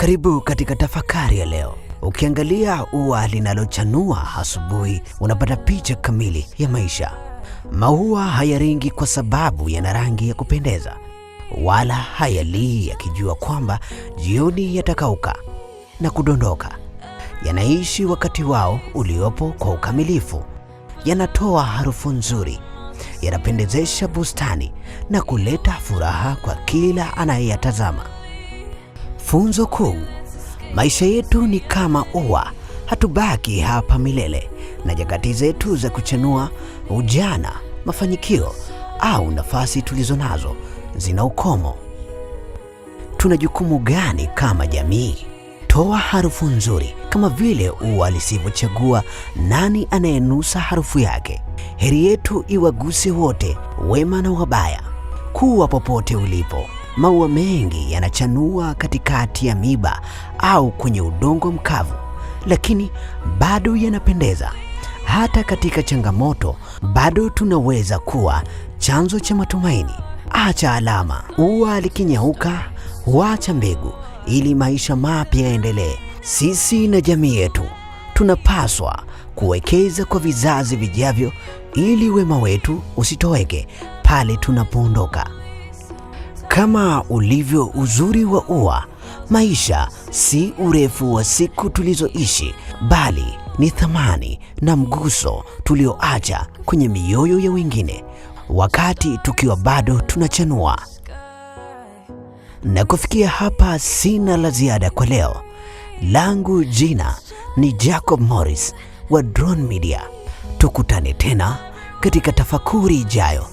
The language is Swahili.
Karibu katika tafakari ya leo. Ukiangalia ua linalochanua asubuhi, unapata picha kamili ya maisha. Maua hayaringi kwa sababu yana rangi ya kupendeza, wala hayalii yakijua kwamba jioni yatakauka na kudondoka. Yanaishi wakati wao uliopo kwa ukamilifu. Yanatoa harufu nzuri, yanapendezesha bustani na kuleta furaha kwa kila anayeyatazama. Funzo kuu: maisha yetu ni kama ua, hatubaki hapa milele, na nyakati zetu za kuchanua, ujana, mafanikio au nafasi tulizonazo zina ukomo. Tuna jukumu gani kama jamii? Toa harufu nzuri kama vile ua lisivyochagua nani anayenusa harufu yake. Heri yetu iwaguse wote, wema na wabaya. Kuwa popote ulipo. Maua mengi yanachanua katikati ya miba au kwenye udongo mkavu, lakini bado yanapendeza. Hata katika changamoto, bado tunaweza kuwa chanzo cha matumaini. Acha alama. Ua likinyauka, huacha mbegu ili maisha mapya yaendelee. Sisi na jamii yetu tunapaswa kuwekeza kwa vizazi vijavyo ili wema wetu usitoweke pale tunapoondoka. Kama ulivyo uzuri wa ua, maisha si urefu wa siku tulizoishi, bali ni thamani na mguso tulioacha kwenye mioyo ya wengine wakati tukiwa bado tunachanua. Na kufikia hapa sina la ziada kwa leo. Langu jina ni Jacob Morris wa Drone Media. Tukutane tena katika tafakuri ijayo.